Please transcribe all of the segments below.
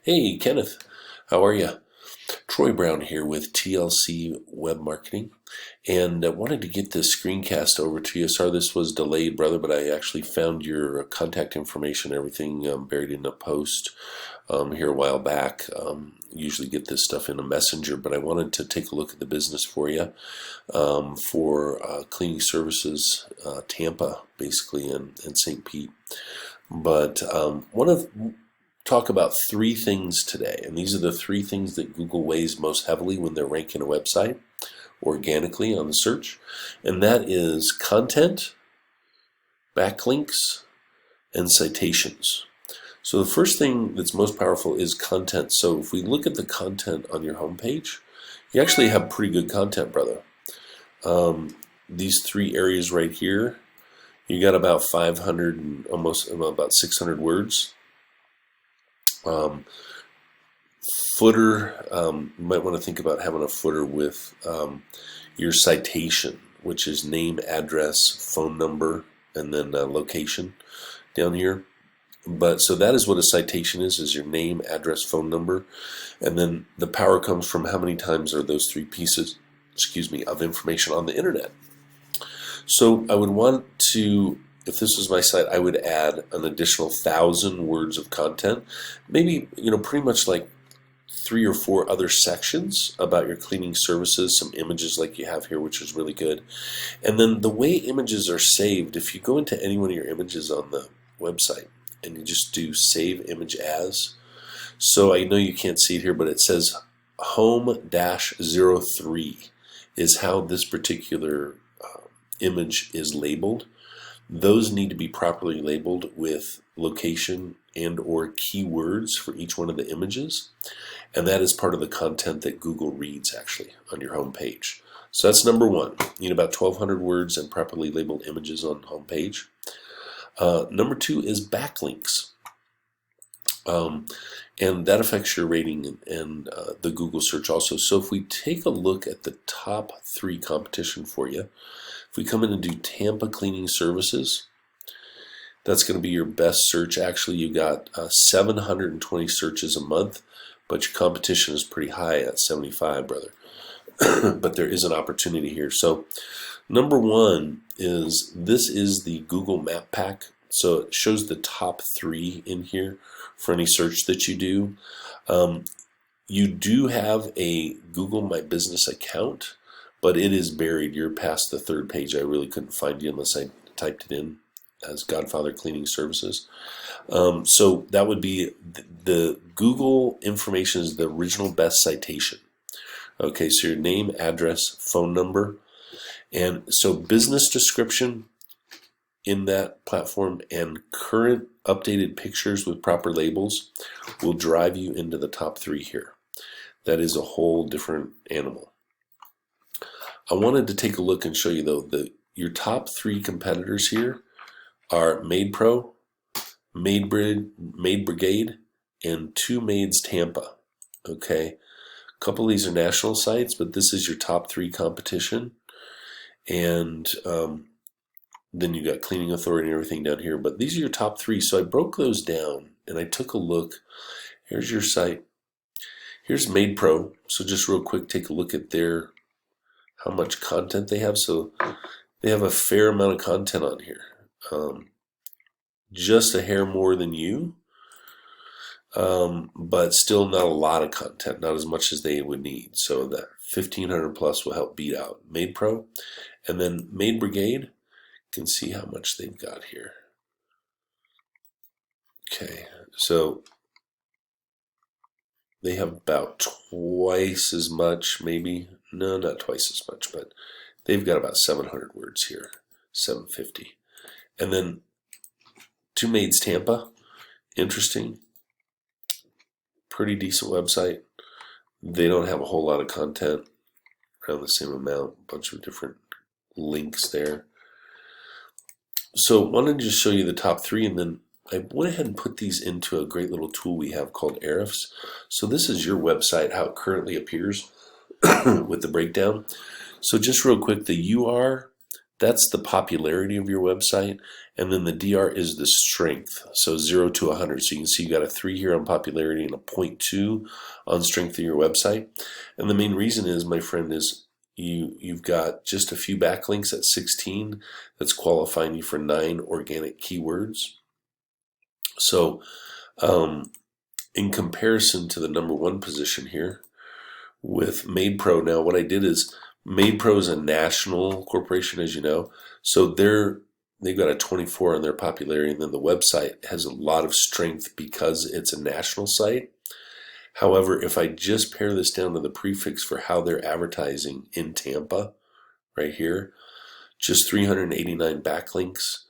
Hey, Kenneth, how are you? Troy Brown here with TLC Web Marketing, and wanted to get this screencast over to you. Sorry this was delayed, brother, but I actually found your contact information, everything buried in a post here a while back. Usually get this stuff in a messenger, but I wanted to take a look at the business for you for cleaning services, Tampa, basically, and St. Pete. But one of talk about three things today, and these are the three things that Google weighs most heavily when they're ranking a website organically on the search, and that is content, backlinks, and citations. So the first thing that's most powerful is content. So if we look at the content on your homepage, you actually have pretty good content, brother. These three areas right here, you got about 500 and almost about 600 words. Footer, you might want to think about having a footer with your citation, which is name, address, phone number, and then location down here. But so that is what a citation is your name, address, phone number, and then the power comes from how many times are those three pieces, of information on the internet. So I would want to, if this was my site, I would add an additional 1,000 words of content, maybe, pretty much like 3 or 4 other sections about your cleaning services, some images like you have here, which is really good. And then the way images are saved, if you go into any one of your images on the website and you just do save image as, so I know you can't see it here, but it says home-03 is how this particular image is labeled. Those need to be properly labeled with location and or keywords for each one of the images, and that is part of the content that Google reads actually on your home page. So that's number one. You need about 1,200 words and properly labeled images on home page. Number 2 is backlinks, and that affects your rating and the Google search also. So if we take a look at the top 3 competition for you, if we come in and do Tampa cleaning services, that's going to be your best search. Actually, you got 720 searches a month, but your competition is pretty high at 75, brother. But there is an opportunity here. So number 1 is, this is the Google Map Pack. So it shows the top 3 in here for any search that you do. You do have a Google My Business account, but it is buried. You're past the 3rd page. I really couldn't find you unless I typed it in as Godfather Cleaning Services. So that would be the Google information is the original best citation. Okay, so your name, address, phone number, and so business description in that platform and current updated pictures with proper labels will drive you into the top 3 here. That is a whole different animal. I wanted to take a look and show you though your top 3 competitors here are Made Pro, Maid Brigade, and 2 Maids Tampa. Okay, a couple of these are national sites, but this is your top 3 competition, and then you got Cleaning Authority and everything down here. But these are your top 3. So I broke those down and I took a look. Here's your site. Here's Made Pro. So just real quick, take a look at how much content they have. So they have a fair amount of content on here. Just a hair more than you, but still not a lot of content, not as much as they would need. So that 1,500 plus will help beat out Made Pro. And then Maid Brigade, you can see how much they've got here. Okay, so they have about twice as much, maybe. No, not twice as much, but they've got about 700 words here, 750. And then 2 Maids Tampa, interesting, pretty decent website. They don't have a whole lot of content, around the same amount, a bunch of different links there. So I wanted to just show you the top 3, and then I went ahead and put these into a great little tool we have called Ahrefs. So this is your website, how it currently appears with the breakdown. So just real quick, the That's the popularity of your website. And then the DR is the strength. So 0 to 100. So you can see you got a 3 here on popularity and a 0.2 on strength of your website. And the main reason is, my friend, is you've got just a few backlinks at 16 that's qualifying you for 9 organic keywords. So in comparison to the number 1 position here with Made Pro, now what I did is, Made Pro is a national corporation, as you know, so they've got a 24 on their popularity, and then the website has a lot of strength because it's a national site. However, if I just pare this down to the prefix for how they're advertising in Tampa, right here, just 389 backlinks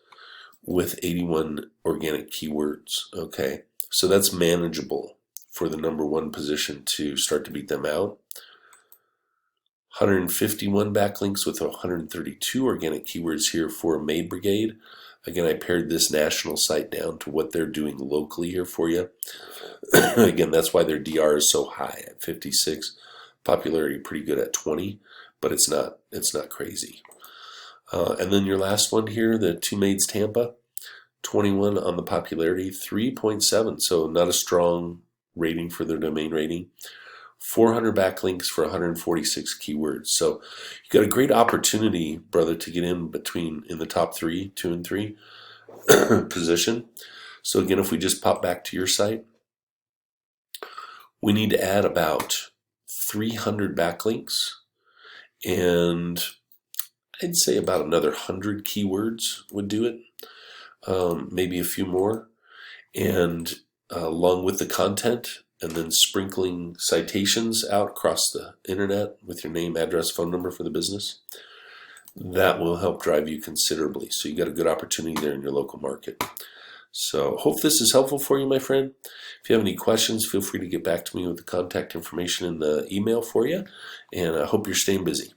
with 81 organic keywords, okay? So that's manageable for the number 1 position to start to beat them out. 151 backlinks with 132 organic keywords here for Made Brigade. Again, I pared this national site down to what they're doing locally here for you. Again, that's why their DR is so high at 56. Popularity pretty good at 20, but it's not crazy. And then your last one here, the Two Maids Tampa, 21 on the popularity, 3.7. So not a strong rating for their domain rating. 400 backlinks for 146 keywords. So you got a great opportunity, brother, to get in the top 3, 2 and 3 position. So again, if we just pop back to your site, we need to add about 300 backlinks, and I'd say about another 100 keywords would do it, maybe a few more, and along with the content, and then sprinkling citations out across the internet with your name, address, phone number for the business. That will help drive you considerably. So you got a good opportunity there in your local market. So hope this is helpful for you, my friend. If you have any questions, feel free to get back to me with the contact information in the email for you. And I hope you're staying busy.